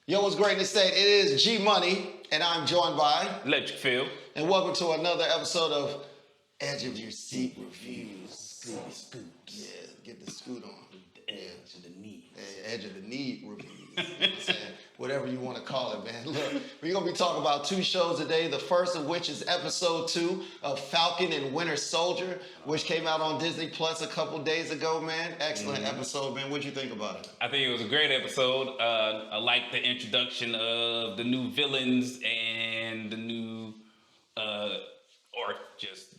Yo, what's great in the state? It is G-Money, and I'm joined by... Electric Phil. And welcome to another episode of Edge of Your Seat Reviews. Scoops. Yeah, get the scoot on. The edge of the knee. Edge of the Need Reviews. You know what I'm saying? Whatever you want to call it, man. Look, we're going to be talking about two shows today. The first of which is episode 2 of Falcon and Winter Soldier, which came out on Disney Plus a couple days ago, man. Excellent episode, man. What'd you think about it? I think it was a great episode. I like the introduction of the new villains and the new, or just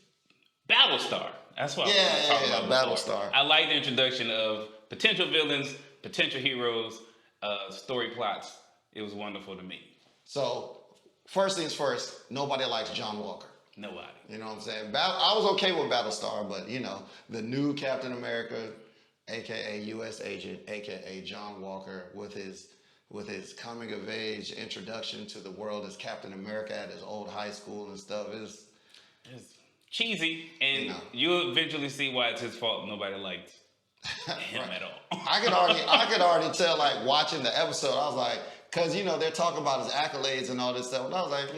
Battlestar. That's what I want to talk about. Battlestar. I like the introduction of potential villains, potential heroes, story plots. It was wonderful to me. So, first things first, nobody likes John Walker. Nobody. You know what I'm saying? I was okay with Battlestar, but you know, the new Captain America, aka U.S. agent, aka John Walker, with his coming of age introduction to the world as Captain America at his old high school and stuff, It's cheesy, and you know. you'll eventually see why it's his fault. Nobody liked him at all. I could already tell, like, watching the episode, I was like, because, you know, they're talking about his accolades and all this stuff, and I was like,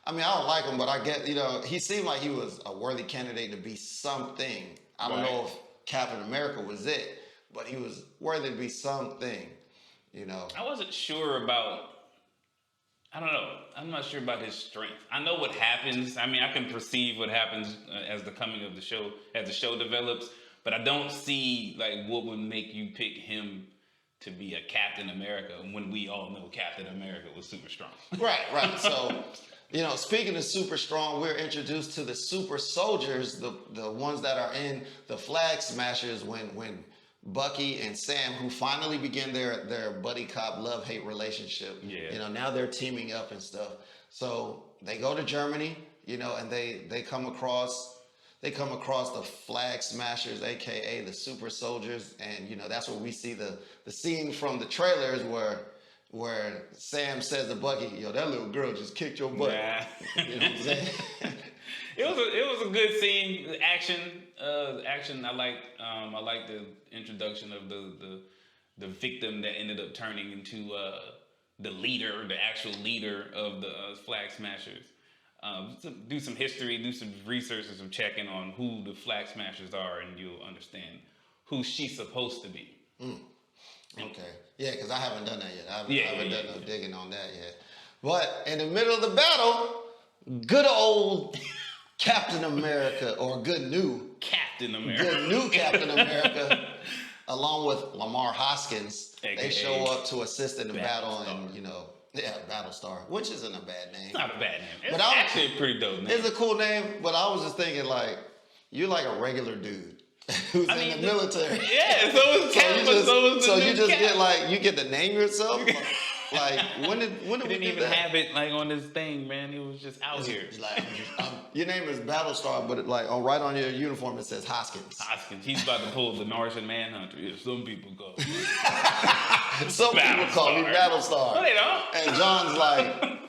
I mean, I don't like him, but I get, you know, he seemed like he was a worthy candidate to be something. I don't know if Captain America was it, but he was worthy to be something, you know. I wasn't sure about, I don't know, I'm not sure about his strength. I know what happens. I mean, I can perceive what happens as the coming of the show, as the show develops, but I don't see, like, what would make you pick him to be a Captain America when we all know Captain America was super strong. Right. So, you know, speaking of super strong, we're introduced to the super soldiers, the ones that are in the Flag Smashers when Bucky and Sam, who finally begin their buddy cop love-hate relationship. Yeah. You know, now they're teaming up and stuff. So they go to Germany, you know, and they come across the Flag Smashers, aka the super soldiers, and you know, that's where we see the scene from the trailers where Sam says to Bucky, yo, that little girl just kicked your butt. Nah. You know what I'm saying? It was a good scene. The action. I like the introduction of the victim that ended up turning into the leader, the actual leader of the Flag Smashers. Do some history, do some research and some checking on who the Flag Smashers are, and you'll understand who she's supposed to be. Okay. Yeah, because I haven't done that yet. I haven't done no digging on that yet. But in the middle of the battle, good old Captain America, or good new Captain America, along with Lamar Hoskins, AKA they show up to assist in the battle, Battlestar. and you know, Battlestar, which isn't a bad name. It's not a bad name. It's But actually a pretty dope name. It's a cool name, but I was just thinking, like, you're like a regular dude who's in the military. Yeah, so is Cap, so you just Cap. get, like, you get to name yourself? Like, when did we He didn't do even that? have it like on this thing, man. He was just out here. It's like, your name is Battlestar, but right on your uniform it says Hoskins. Hoskins. He's about to pull the Martian Manhunter. Yeah, some people go. Some people call me Battlestar. No, they don't. And John's like,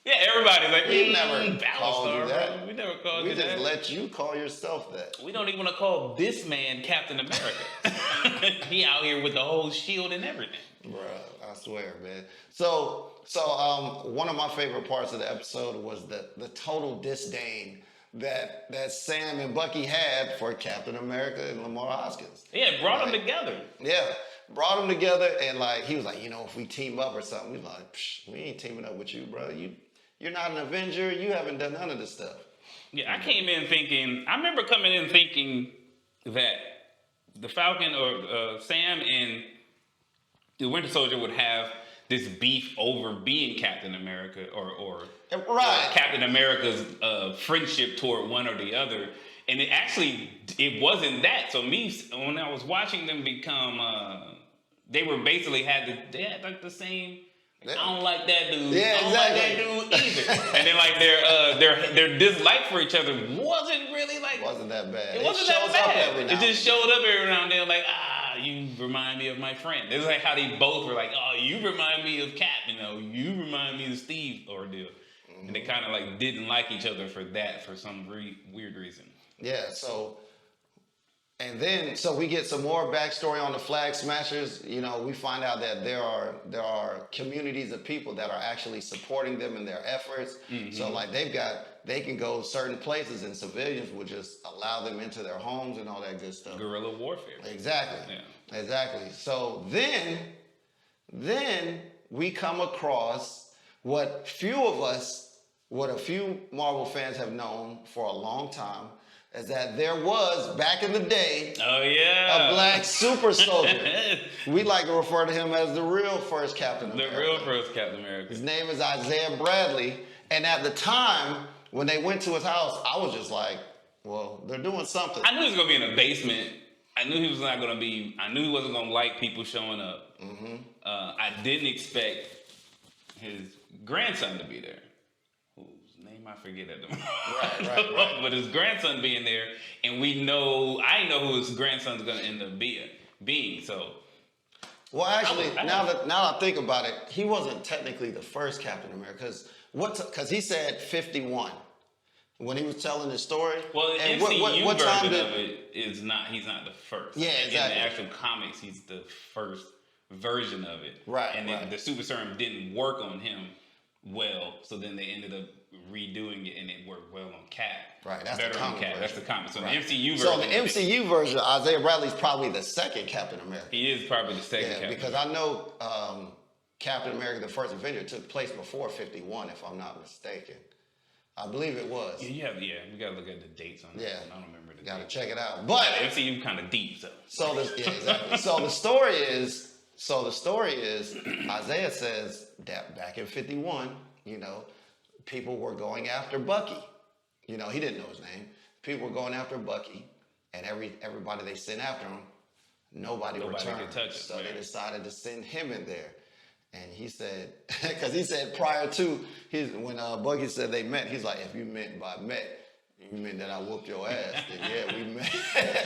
Yeah, everybody's like, we never Battlestar, called you that. bro. We never called We you just that. let you call yourself that. We don't even want to call this man Captain America. He out here with the whole shield and everything. Bruh, I swear, man. So one of my favorite parts of the episode was the total disdain that Sam and Bucky had for Captain America and Lamar Hoskins. Yeah, it brought them together. Yeah, brought them together, and like he was like, you know, if we team up or something, we like, we ain't teaming up with you, bro. You're not an Avenger. You haven't done none of this stuff. Yeah, I remember coming in thinking that the Falcon or Sam and the Winter Soldier would have this beef over being Captain America or Captain America's friendship toward one or the other. And it wasn't that. So when I was watching them become, they had like the same. Like, I don't like that dude. Yeah, I don't like that dude either. And then like their dislike for each other wasn't really like. Wasn't that bad. It wasn't that bad. It just showed up every now and then, like, you remind me of my friend. It was like how they both were like, oh, you remind me of Cap, you know, you remind me of Steve ordeal. And they kind of like didn't like each other for some weird reason. Yeah, so And then, so we get some more backstory on the Flag Smashers. You know, we find out that there are communities of people that are actually supporting them in their efforts. So like they can go certain places and civilians will just allow them into their homes and all that good stuff. Guerrilla warfare. Exactly. Yeah. Exactly. So then we come across what a few Marvel fans have known for a long time, is that there was, back in the day, a black super soldier. We like to refer to him as the real first Captain America. The real first Captain America. His name is Isaiah Bradley. And at the time, when they went to his house, I was just like, well, they're doing something. I knew he was going to be in a basement. I knew he wasn't going to like people showing up. I didn't expect his grandson to be there. I forget at the moment. Right. But his grandson being there, and I know who his grandson's gonna end up being. So, well, actually, now that I think about it, he wasn't technically the first Captain America, because he said 51 when he was telling his story. Well, the and MCU what time version of it is not. He's not the first. Yeah, exactly. In the actual comics, he's the first version of it. Right. And then the super serum didn't work on him well, so then they ended up redoing it, and it worked well on Cap. Right, that's better the on comic Cap. version. That's the comic. So Right. the MCU version. So the MCU version, Isaiah Bradley's probably the second Captain America. He is probably the second Captain. Because I know Captain America: The First Avenger took place before 51, if I'm not mistaken. I believe it was. Yeah, we gotta look at the dates on that. Yeah, I don't remember the gotta dates. check it out. But MCU kind of deep, so. Exactly. So the story is Isaiah says that back in 51, you know, people were going after Bucky. You know, he didn't know his name. People were going after Bucky, and everybody they sent after him, nobody returned. Could touch it, so they decided to send him in there. And he said, because he said prior to when Bucky said they met, he's like, if you meant by met, you meant that I whooped your ass, then yeah, we met.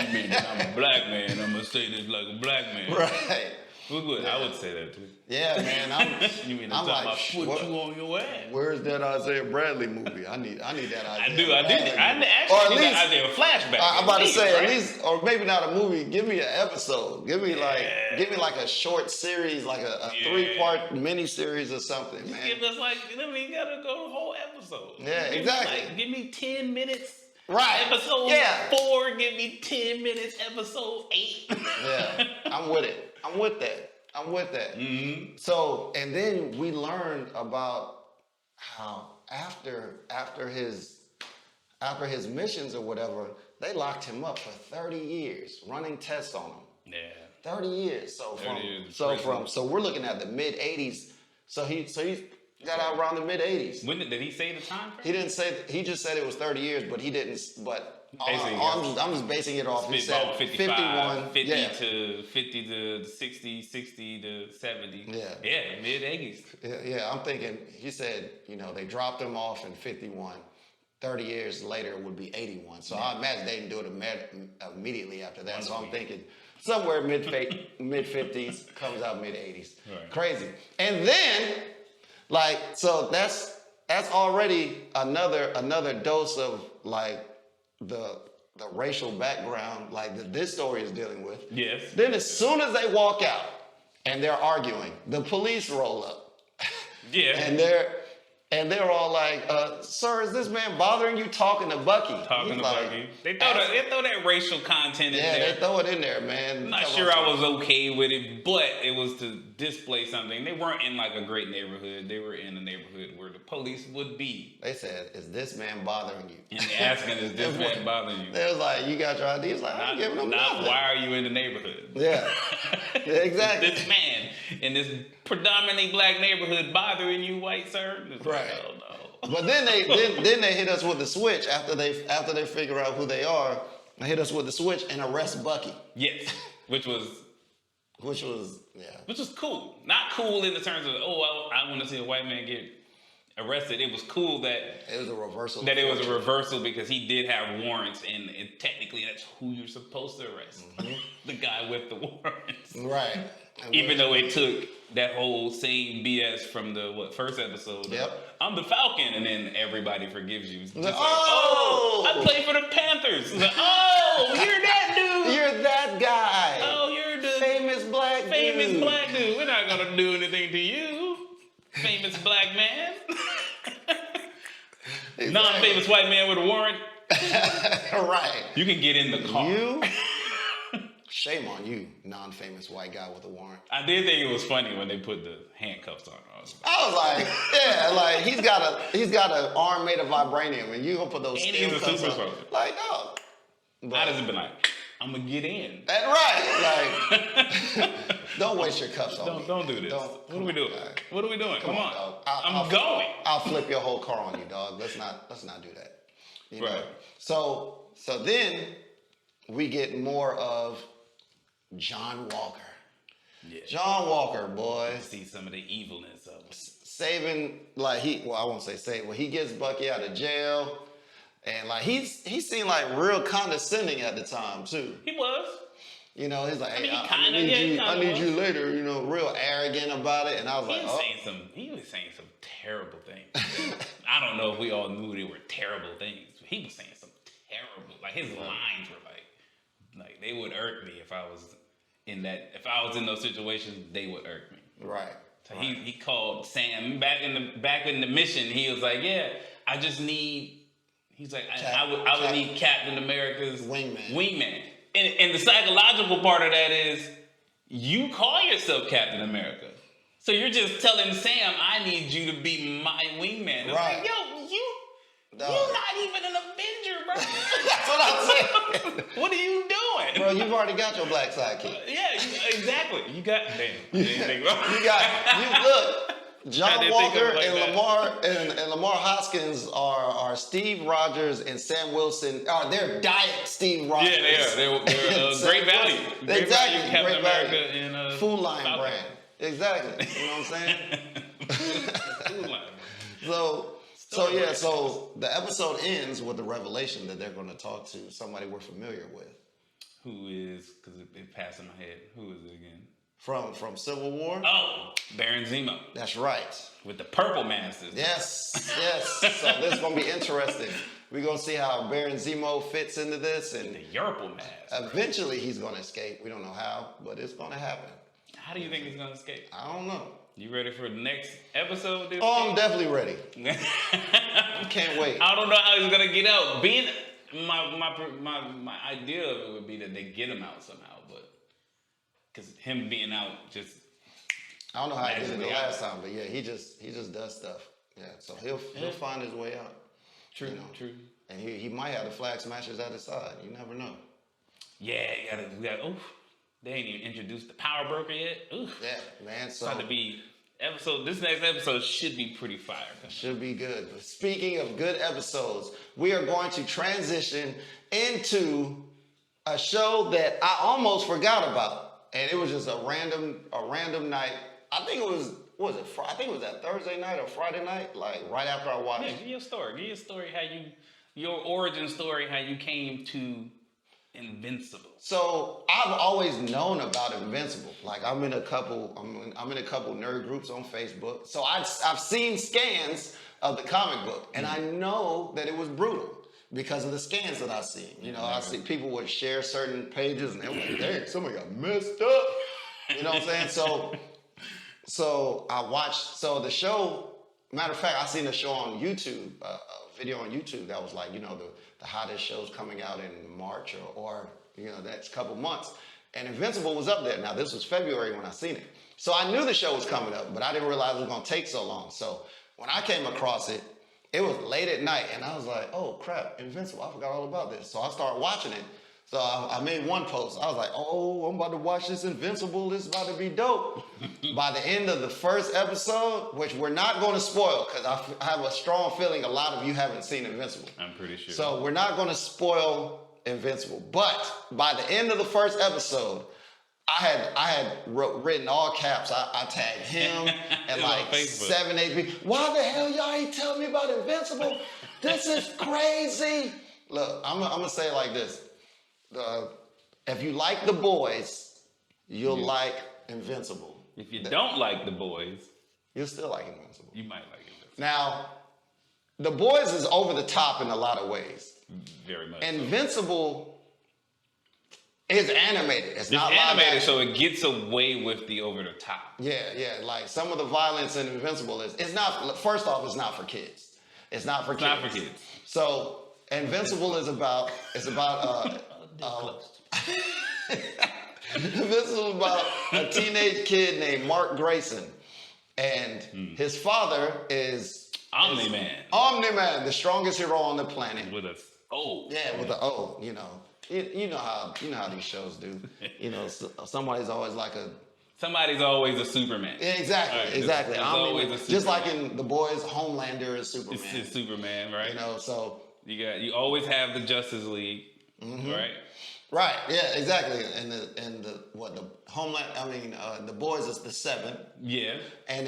You mean that I'm a black man? I'm gonna say this like a black man. Right. I would say that too. Yeah, man. You mean I'm like, I put you on your ass? Where's that Isaiah Bradley movie? I need that Isaiah. I do. I Bradley actually or at need least, that Isaiah flashback. I'm about to say right? at least, or maybe not a movie. Give me an episode. Give me like a short series, like a 3-part mini series or something, man. Give us you gotta go the whole episode. Yeah, exactly. Give me 10 minutes. Right. Episode 4. Give me 10 minutes. Episode 8. Yeah, I'm with it. I'm with that. Mm-hmm. So, and then we learned about how after his missions or whatever, they locked him up for 30 years, running tests on him. Yeah. 30 years. So we're looking at the mid 80s. So he got out around the mid 80s. When did he say the time frame? He didn't say. He just said it was 30 years, but he didn't. But I'm just basing it off. He said 51, 50 to 60, 60 to 70. Yeah, mid 80s. Yeah, I'm thinking. He said, you know, they dropped him off in 51. 30 years later it would be 81. So I imagine they didn't do it immediately after that. So I'm thinking somewhere mid 50s, comes out mid 80s. Right. Crazy. And then, so that's already another dose of the racial background that this story is dealing with. Yes. Then as soon as they walk out and they're arguing, the police roll up. Yeah. And they're all like, sir, is this man bothering you talking to Bucky? Bucky. They throw that racial content in there. Yeah, they throw it in there, man. I'm not sure I was okay with it, but it was to display something. They weren't in a great neighborhood. They were in a neighborhood where the police would be. They said, is this man bothering you? And they're asking, is this man bothering you? They was like, you got your ID? He's like, I'm giving them nothing. Why are you in the neighborhood? Yeah. Exactly. This man in this predominantly black neighborhood bothering you, white sir? Right. Oh, no. But then they hit us with the switch after they figure out who they are. They hit us with the switch and arrest Bucky. Yes, which was cool. Not cool in the terms of I want to see a white man get arrested. It was cool that it was a reversal. That it was a reversal because he did have warrants, and technically that's who you're supposed to arrest. Mm-hmm. The guy with the warrants, right? Even though it took that whole same BS from the first episode. Yep. I'm the Falcon, and then everybody forgives you. Just I play for the Panthers. You're that dude. You're you're that guy. Oh, you're the famous black dude. black dude. We're not gonna do anything to you, famous black man. Exactly. Non-famous white man with a warrant. Right. You can get in the car. You? Shame on you, non-famous white guy with a warrant. I did think it was funny when they put the handcuffs on. I was like, yeah, like he's got an arm made of vibranium, and you gonna put those And steel he's a cuffs super on. soldier. Like, no. I'd have been like, I'm gonna get in. That's right. Like, don't waste your cuffs on me. Don't do this. What are we doing? What are we doing? Come on. Dog. I'm going. I'll flip your whole car on you, dog. Let's not do that. You know? Right. So then we get more of John Walker. Yeah. John Walker, boy. See some of the evilness of him. Saving, like I won't say save, he gets Bucky out of jail. And like he seemed like real condescending at the time too. He was. You know, he's like, hey, I need you later, you know, real arrogant about it. And I was like, he was saying some terrible things. I don't know if we all knew they were terrible things. But he was saying some terrible, like his lines were like they would irk me if I was in those situations, they would irk me. Right. So he called Sam back in the mission. He was like, yeah, I just need. He's like, I would need Captain America's wingman. And the psychological part of that is, you call yourself Captain America, so you're just telling Sam, I need you to be my wingman. It's right. Like, yo, you're not even an Avenger, bro. That's what I'm saying. What are you doing? Bro, you've already got your black sidekick. Yeah, exactly. You got, Look, John Walker and that. Lamar Hoskins are Steve Rogers and Sam Wilson. They're diet Steve Rogers. Yeah, they are. They're great value. Great exactly. value, Captain Great America value. and Food Line Falcon. brand. Exactly. You know what I'm saying? Food Line. So the episode ends with the revelation that they're going to talk to somebody we're familiar with. Who is, because it passed in my head, who is it again? From Civil War? Oh, Baron Zemo. That's right. With the purple mask. Yes. So this is going to be interesting. We're going to see how Baron Zemo fits into this. And the Yurple mask. Eventually he's going to escape. We don't know how, but it's going to happen. How do you think he's going to escape? I don't know. You ready for the next episode? I'm definitely ready. Can't wait. I don't know how he's going to get out. My idea of it would be that they get him out somehow, but because him being out just. I don't know how he did it the last time, but yeah, he just does stuff. Yeah, so he'll find his way out. True, you know? True. And he might have the flag smashers at his side. You never know. Yeah, we got. Oof, they ain't even introduced the power broker yet. Oof. Yeah, man. So it's about to be episode. This next episode should be pretty fire. Should be good. But speaking of good episodes, we are going to transition into a show that I almost forgot about, and it was just a random night. I think it was I think it was that Thursday night or Friday night, like right after I watched. Yeah, give your story. Your origin story, how you came to Invincible. So I've always known about Invincible. Like I'm in a couple nerd groups on Facebook. So I've seen scans of the comic book, and I know that it was brutal because of the scans that I've seen. You know, I see people would share certain pages, and they were like, "Dang, somebody got messed up." You know what I'm saying? So I watched. So the show. Matter of fact, I seen a show on YouTube, a video on YouTube that was like, you know, the hottest shows coming out in March or you know, next couple months. And Invincible was up there. Now, this was February when I seen it. So I knew the show was coming up, but I didn't realize it was going to take so long. So when I came across it, it was late at night, and I was like, oh, crap, Invincible. I forgot all about this. So I started watching it. So I made one post. I was like, oh, I'm about to watch this Invincible. This is about to be dope. By the end of the first episode, which we're not going to spoil, because I have a strong feeling a lot of you haven't seen Invincible. I'm pretty sure. So we're not going to spoil Invincible. But by the end of the first episode, I had written all caps. I tagged him and like 7, 8 people. Why the hell y'all ain't tell me about Invincible? This is crazy. Look, I'm gonna say it like this. If you like The Boys, you'll like Invincible. If you don't like The Boys, you'll still like Invincible. You might like Invincible. Now, The Boys is over the top in a lot of ways. Very much. Invincible, It's animated. It's not live animated, action. so it gets away with the over the top. Yeah. Like some of the violence in Invincible it's not. First off, it's not for kids. It's not for kids. Not for kids. So Invincible is about. It's about. Invincible is about a teenage kid named Mark Grayson, and his father is Omni-Man. Omni-Man, the strongest hero on the planet. With a O. Yeah, with the O. You know. You know how these shows do. You know, somebody's always like a. Somebody's always a Superman. Yeah, exactly, Right, exactly. there's always a Superman. Just like in The Boys, Homelander is Superman. It's Superman, right? You know, so. You always have the Justice League, right? Right. Yeah. Exactly. And the Homeland. The Boys is the 7. Yeah. And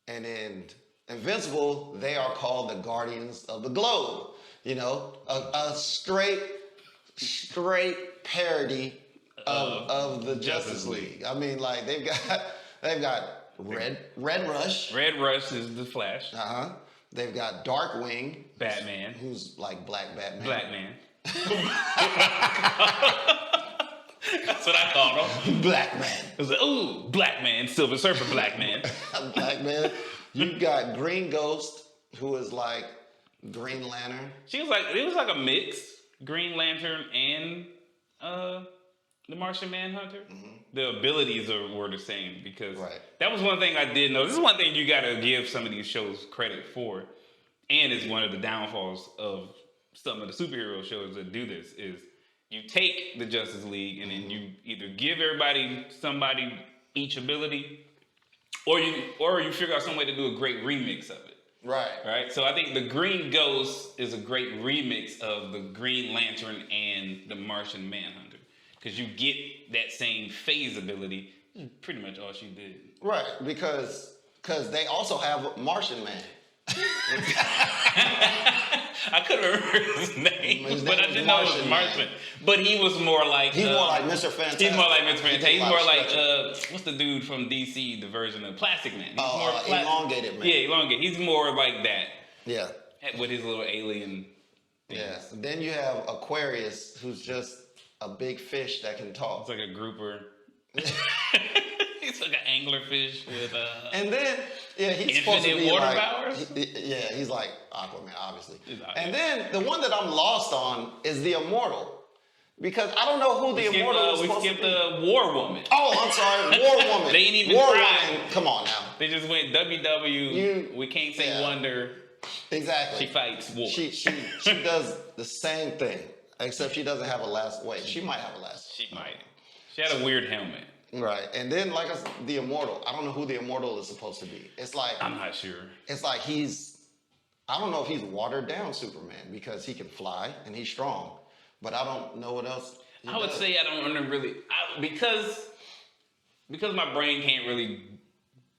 in Invincible, they are called the Guardians of the Globe. You know, a straight parody of the Justice League. I mean, like they've got Red Rush. Red Rush is the Flash. They've got Darkwing, Batman, who's like Black Batman. Black Man. That's what I called him. Black Man. It was like, ooh, Black Man, Silver Surfer, Black Man. Black Man. You've got Green Ghost, who is like Green Lantern. It was like a mix, Green Lantern and the Martian Manhunter. The abilities were the same because that was one thing I did know. This is one thing you got to give some of these shows credit for, and it's one of the downfalls of some of the superhero shows that do this is you take the Justice League and then you either give somebody each ability, or you figure out some way to do a great remix of it. Right. So I think the Green Ghost is a great remix of the Green Lantern and the Martian Manhunter because you get that same phase ability. Pretty much all she did. Right, because they also have Martian Man. I couldn't remember his name, but I didn't know it was Martian. But he was more like more like Mr. Fantastic. He's more like Mr. Fantastic. He's more like what's the dude from DC, the version of Plastic Man? He's more elongated man. Yeah, elongated. He's more like that. Yeah. With his little alien things. Yeah. Then you have Aquarius, who's just a big fish that can talk. It's like a grouper. He's like an anglerfish with and then he's supposed to be water like, powers. He's like Aquaman, obviously. And then the one that I'm lost on is the Immortal, because I don't know who the Immortal is supposed to be. We skipped the War Woman. Oh, I'm sorry, War Woman. They ain't even War tried. Woman. Come on now. They just went WW. We can't say Wonder. Exactly. She fights war. She does the same thing, except she doesn't have a last. Wait, she might have a last. She might. She had a weird helmet. Right, and then like I said, the Immortal. I don't know who the Immortal is supposed to be. It's like I'm not sure. It's like I don't know if he's watered down Superman because he can fly and he's strong, but I don't know what else. I would say I don't really because my brain can't really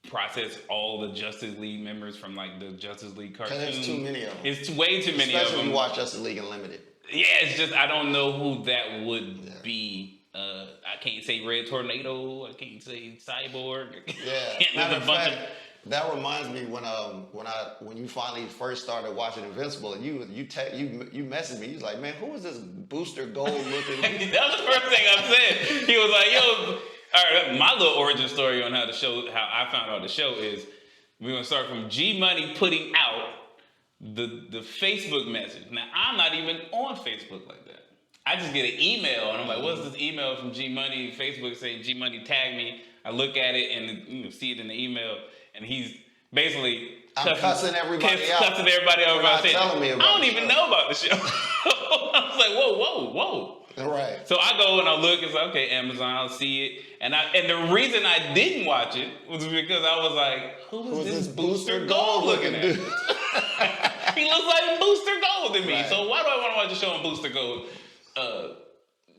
process all the Justice League members from like the Justice League cartoon. There's too many of them. It's way too many of them. Especially when you watch Justice League Unlimited. Yeah, it's just I don't know who that would be. I can't say Red Tornado. I can't say Cyborg. Yeah. Matter of fact, that reminds me when you finally first started watching Invincible and you messaged me. You was like, man, who is this Booster Gold looking? That was the first thing I said. He was like, yo. All right, my little origin story on how I found out the show is we're gonna start from G-Moniy putting out the Facebook message. Now I'm not even on Facebook like that. I just get an email and I'm like, what's this email from G-Moniy? Facebook saying G-Moniy tagged me. I look at it and see it in the email, and he's basically cussing everybody out. Cussing everybody out about saying, telling me about I don't even know about the show. I was like, whoa. Right. So I go and I look. It's like, okay, Amazon. I'll see it. And the reason I didn't watch it was because I was like, who's this Booster Gold looking at? He looks like Booster Gold to me. Right. So why do I want to watch the show on Booster Gold?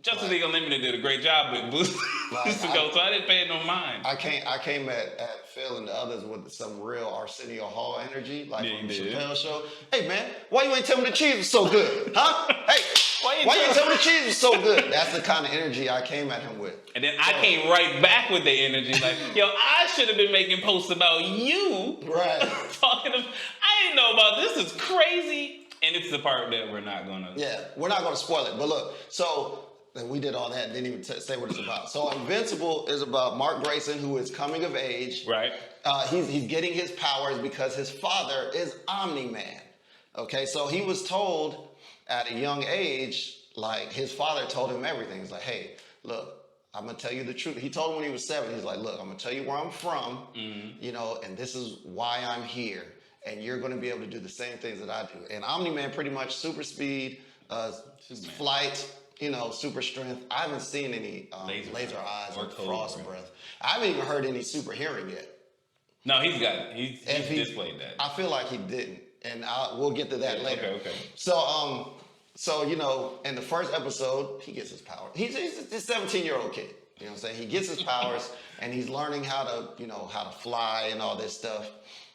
Justice League Unlimited did a great job with Booster Gold, so I didn't pay it no mind. I came at Phil and the others with some real Arsenio Hall energy, like from Chappelle's show. Hey man, why you ain't tell me the cheese was so good? Huh? Hey, why you ain't tell me the cheese was so good? That's the kind of energy I came at him with. And then I came right back with the energy, like, yo, I should have been making posts about you. Right. I didn't know about this. This is crazy. And it's the part that we're not gonna. Yeah, we're not gonna spoil it. But look, so and we did all that, didn't even say what it's about. So Invincible is about Mark Grayson, who is coming of age. Right. He's getting his powers because his father is Omni-Man. Okay, so he was told at a young age, like his father told him everything. He's like, hey, look, I'm gonna tell you the truth. He told him when he was 7, he's like, look, I'm gonna tell you where I'm from, you know, and this is why I'm here. And you're gonna be able to do the same things that I do. And Omni-Man pretty much super speed, flight, you know, super strength. I haven't seen any laser eyes or frost breath. I haven't even heard any super hearing yet. No, he's displayed that. I feel like he didn't, and we'll get to that later. Okay. So you know, in the first episode, he gets his power. He's a 17-year-old kid. You know what I'm saying? He gets his powers, and he's learning how to fly and all this stuff.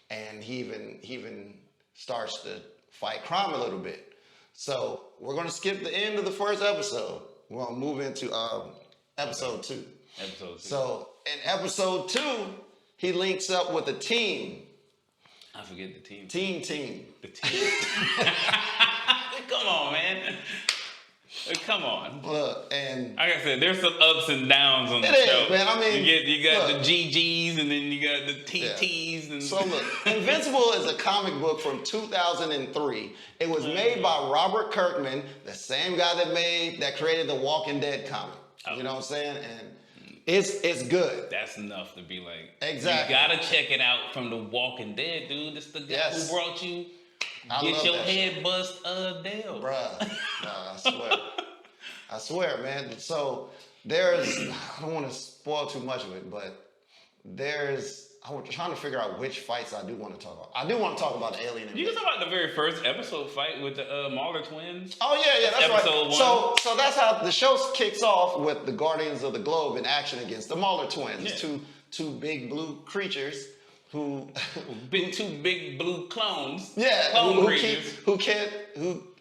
And he even starts to fight crime a little bit. So we're gonna skip the end of the first episode. We're gonna move into episode 2. Episode 2. So in episode 2, he links up with a team. I forget the team. Team. The team. Come on, man. Come on. Look, and like I said, there's some ups and downs on the show. It is, man. I mean, you got the GGs and then you got the TTs. And so look, Invincible is a comic book from 2003. It was made by Robert Kirkman, the same guy that created the Walking Dead comic. You know what I'm saying? And it's good. That's enough to be like, exactly. You gotta check it out from the Walking Dead, dude. This the guy who brought you. Get your head bust, Dale. Bruh, I swear, man. So I don't want to spoil too much of it, but I was trying to figure out which fights I do want to talk about. I do want to talk about the alien invasion. You can talk about the very first episode fight with the Mauler twins. Oh yeah, that's episode right. So that's how the show kicks off, with the Guardians of the Globe in action against the Mauler twins. Yeah. Two big blue creatures who two big blue clones. Yeah, clone creatures.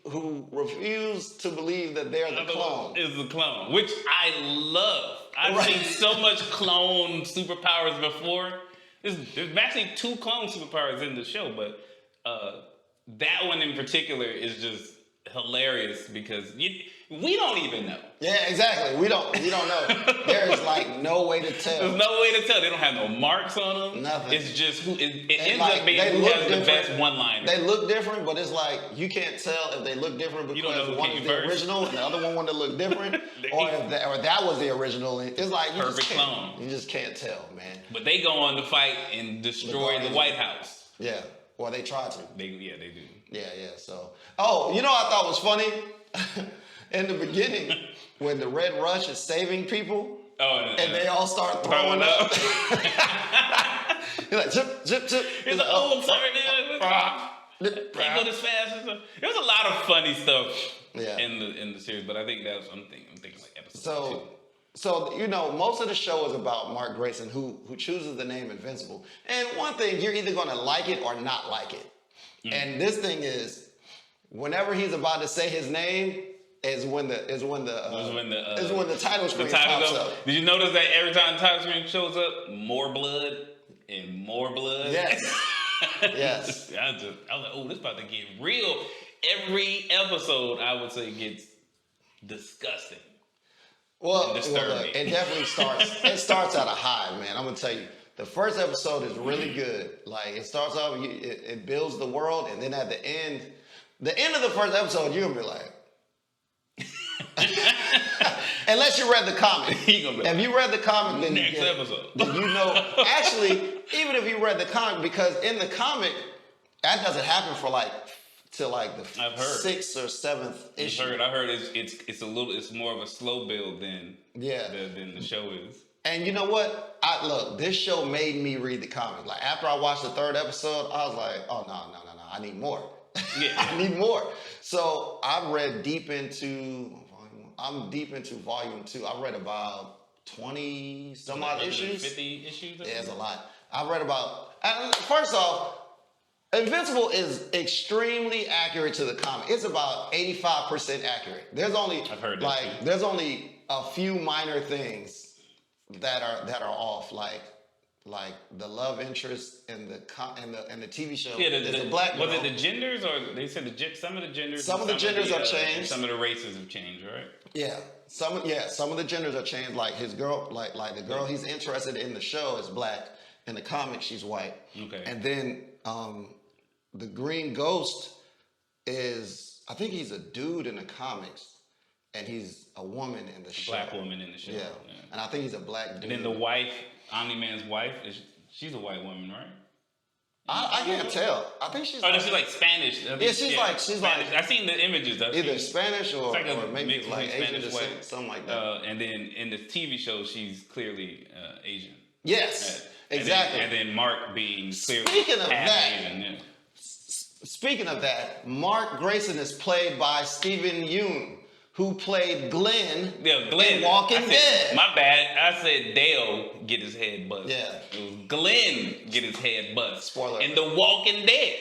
Who refuse to believe that they're the clone. Is the clone, which I love. I've seen so much clone superpowers before. There's actually 2 clone superpowers in the show, but that one in particular is just hilarious because we don't even know. Yeah, exactly. We don't know. There's like no way to tell. There's no way to tell. They don't have no marks on them. Nothing. It's just it ends up being who has the best one-liner. They look different, but it's like you can't tell if they look different because one is the original and the other one to look different, or that was the original. It's like you just can't tell, man. But they go on to fight and destroy the White House. Yeah. Well, they try to. They do. Yeah. So, you know what I thought was funny? In the beginning, when the Red Rush is saving people, and they all start throwing up. You're like, zip. He's like, I'm sorry, dude. Can't go this fast. There was a lot of funny stuff in the series, but I think I'm thinking like episode 2. So, you know, most of the show is about Mark Grayson, who chooses the name Invincible. And one thing, you're either going to like it or not like it. And this thing is, whenever he's about to say his name, is when the title screen pops up. Did you notice that every time the title screen shows up, more blood and more blood? Yes. Yes. I was like, oh, this about to get real. Every episode, I would say, gets disgusting. Well, look, it definitely starts. It starts at a high, man. I'm gonna tell you. The first episode is really good. Like it starts off, it builds the world, and then at the end of the first episode, you're gonna be like. Unless you read the comic. If you read the comic, then next episode. Then you know. Actually, even if you read the comic, because in the comic, that doesn't happen for till the 6th or 7th issue. I heard it's more of a slow build than the show is. And you know what? Look, this show made me read the comic. Like after I watched the 3rd episode, I was like, oh no, I need more. Yeah. I need more. So I've read deep into volume 2. I've read about 20 some odd issues. 50 issues? Yeah, it's a lot. I've read first off, Invincible is extremely accurate to the comic. It's about 85% accurate. There's only there's only a few minor things that are off. Like like the love interest in the TV show Yeah, is a black girl. Was it the genders, or they said some of the genders? Some of the genders have and changed. Some of the races have changed, right? Yeah, some of the genders are changed. Like his girl, like the girl he's interested in the show is black. In the comics, she's white. Okay. And then the Green Ghost is, I think he's a dude in the comics, and he's a woman in the show. Black woman in the show. Yeah. And I think he's a black dude. And then the wife, Omni-Man's wife, she's a white woman, right? I can't tell. I think she's. Oh, no, she's like Spanish. She's like. I've seen the images. Either Spanish or maybe mix like between Asian Spanish, descent, white. something like that. And then in the TV show, she's clearly Asian. Yes, exactly. And then Mark being clearly Speaking of half that, Asian. Yeah. Speaking of that, Mark Grayson is played by Steven Yeun, who played Glenn in Walking Dead. My bad. I said Dale get his head bust. Yeah. It was Glenn get his head bust. Spoiler. In The Walking Dead.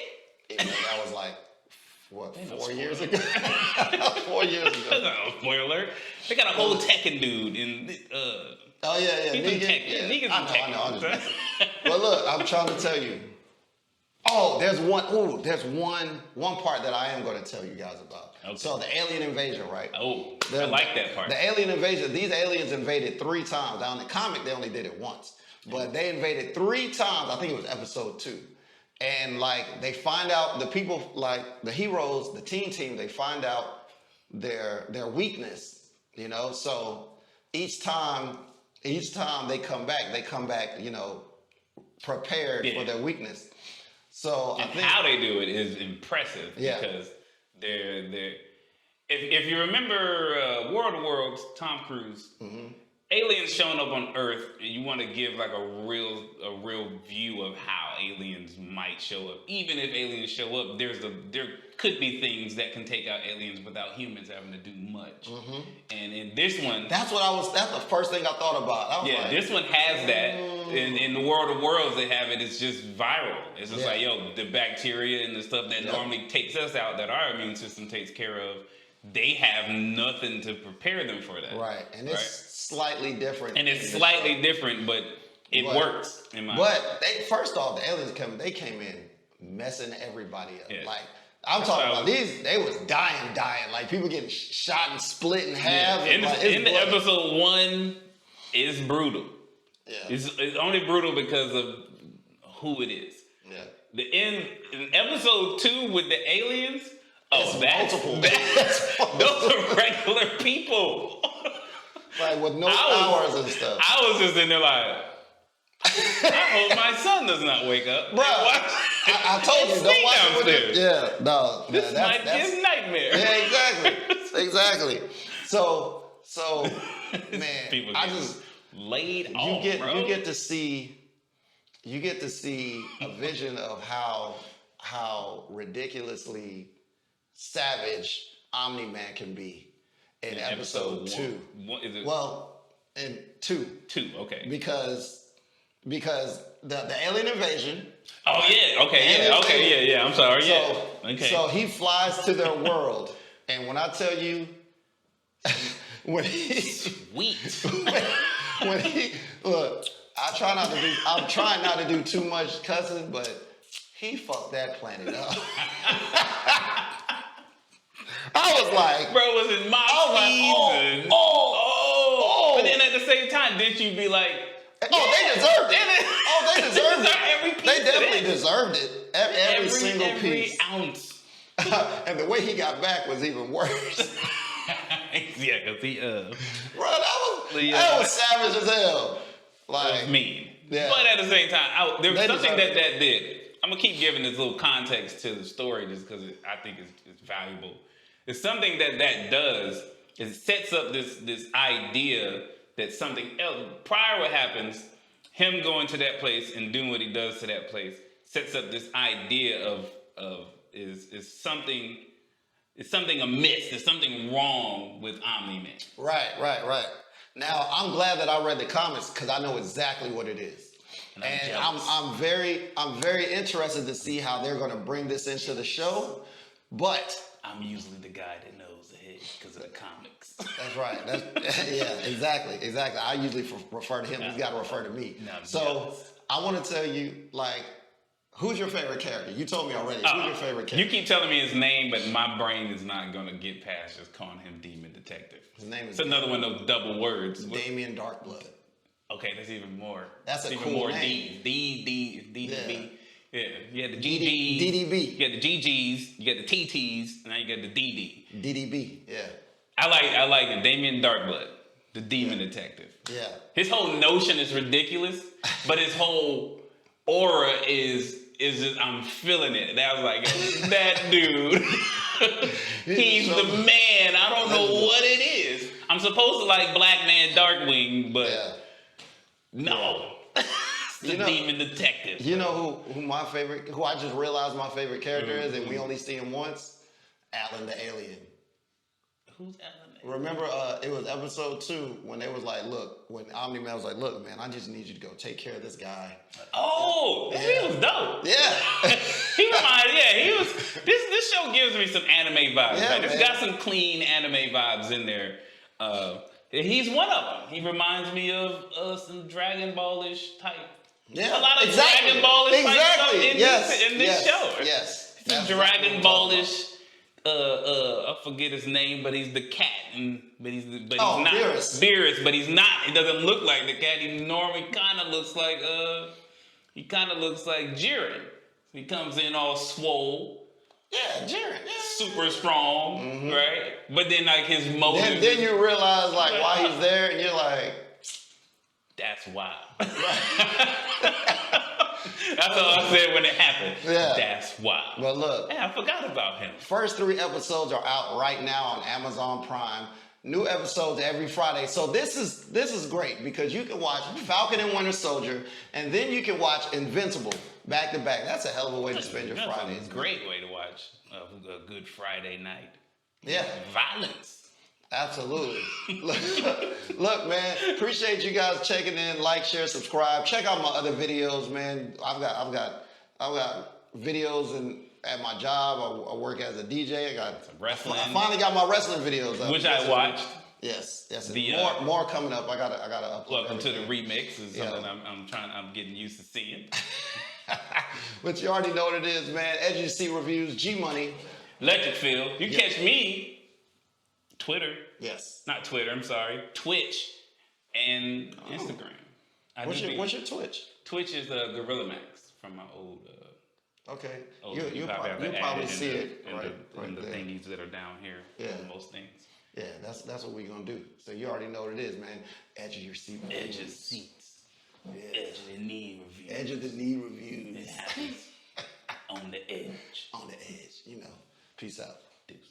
Even though that was like, what, 4 years ago? 4 years ago. That's not a spoiler. They got a whole Tekken dude in. Oh, yeah. Negan's I know. But look, I'm trying to tell you. Oh, there's one part that I am going to tell you guys about. Okay. So the alien invasion, right? Oh, I like that part. The alien invasion, these aliens invaded 3 times. Now in the comic, they only did it once. But they invaded 3 times. I think it was episode 2. And like they find out, the people, like the heroes, the team, they find out their weakness, you know? So each time they come back, you know, prepared for their weakness. So and I think how they do it is impressive because they're if you remember World of Worlds, Tom Cruise, aliens showing up on Earth, and you want to give like a real view of how aliens might show up. Even if aliens show up, there could be things that can take out aliens without humans having to do much. And in this one, that's the first thing I thought about. I was like, this one has that. In the World of Worlds, they have it. It's just viral. It's just like, the bacteria and the stuff that normally takes us out, that our immune system takes care of, they have nothing to prepare them for that. Right, and it's slightly different. And it's slightly different, but it works in my opinion. First off, the aliens came in messing everybody up. Yeah. Like I'm talking about these, they was dying, like people getting shot and split in half. In the episode 1, it's brutal. Yeah. It's only brutal because of who it is. Yeah. In episode 2 with the aliens, multiple. Those are regular people. Like with no powers and stuff. I was just in there like, I hope my son does not wake up. Bro, I told you, don't watch it. Yeah, no. This might be a nightmare. Yeah, exactly. So, man, I just laid off, you get to see a vision of how ridiculously savage Omni-Man can be in episode 2. Is it? Well, in 2. 2, okay. Because the alien invasion. Oh yeah, okay, yeah. I'm sorry, okay. So he flies to their world, and when I tell you, when he look, I'm trying not to do too much cussing, but he fucked that planet up. I was like, bro, was it my season? But then at the same time, didn't you be like, they deserved it. They deserved it. They definitely deserved it. Every single piece. Ounce. And the way he got back was even worse. Yeah, because he, bro, that was savage as hell. Like, it was mean. Yeah. But at the same time, there was something that did. I'm going to keep giving this little context to the story just because I think it's valuable. It's something that does is it sets up this idea that something else, prior to what happens, him going to that place and doing what he does to that place, sets up this idea of is something amiss, there's something wrong with Omni-Man. Right. Now, I'm glad that I read the comics because I know exactly what it is. And I'm very interested to see how they're going to bring this into the show. But I'm usually the guy that knows ahead because of the comics. That's right. Yeah, exactly. I usually refer to him. He's got to refer to me. So I want to tell you, like, who's your favorite character? You told me already. Who's your favorite character? You keep telling me his name, but my brain is not going to get past just calling him Demon Detective. His name is It's another one of those double words. Damien Darkblood. Okay, that's even more. That's a even cool more name. D. Yeah, you had the GGs. DDB. You got the GGs. You got the TTs. Now you got the DD. DDB. Yeah. I like it. Damien Darkblood, the Demon Detective. Yeah. His whole notion is ridiculous, but his whole aura is just, I'm feeling it. And I was like, that dude, he's the man. I don't know what it is. I'm supposed to like Black Man Darkwing, but no. It's the Demon Detective. You know who I just realized my favorite character is, and we only see him once? Alan the Alien. Who's Alan? Remember, it was episode 2 when they was like, look, when Omni-Man was like, look, man, I just need you to go take care of this guy. Oh, he was dope. Yeah. He was, this show gives me some anime vibes. Yeah, It's got some clean anime vibes in there. He's one of them. He reminds me of some Dragon Ball-ish type. Yeah. A lot of Dragon Ball-ish type stuff in this show. Yes. Some Dragon Ball-ish. I forget his name, but he's the cat, but he's not Beerus, but he's not. He doesn't look like the cat. He normally kind of looks like Jiren. He comes in all swole. Yeah, Jiren. Yeah. Super strong, right? But then like his motive. Then you realize like why he's there, and you're like, that's wild. That's all I said when it happened. Yeah. That's wild. But look. Hey, I forgot about him. First 3 episodes are out right now on Amazon Prime. New episodes every Friday. So this is great because you can watch Falcon and Winter Soldier, and then you can watch Invincible back to back. That's a hell of a way to spend your Friday. It's a great way to watch a good Friday night. Yeah. Violence. Absolutely. Look, man, appreciate you guys checking in. Like, share, subscribe. Check out my other videos, man. I've got videos at my job. I work as a DJ. I got some wrestling. I finally got my wrestling videos up, which I watched. Yes. More coming up. I gotta upload. Welcome to the remix is something I'm getting used to seeing. But you already know what it is, man. Edge of Seat Reviews, G-Moniy. Electric Field. You can catch me. Twitter. Yes. Not Twitter, I'm sorry. Twitch and Instagram. What's your Twitch? Twitch is Gorilla Max from my old. Okay. You'll probably see it in the thingies that are down here. Yeah. Most things. Yeah, that's what we're gonna do. So you already know what it is, man. Edge of your seat. Edge of seats. Yeah. Edge of the knee reviews. Edge of the knee reviews. It happens on the edge. On the edge. Peace out. Deuces.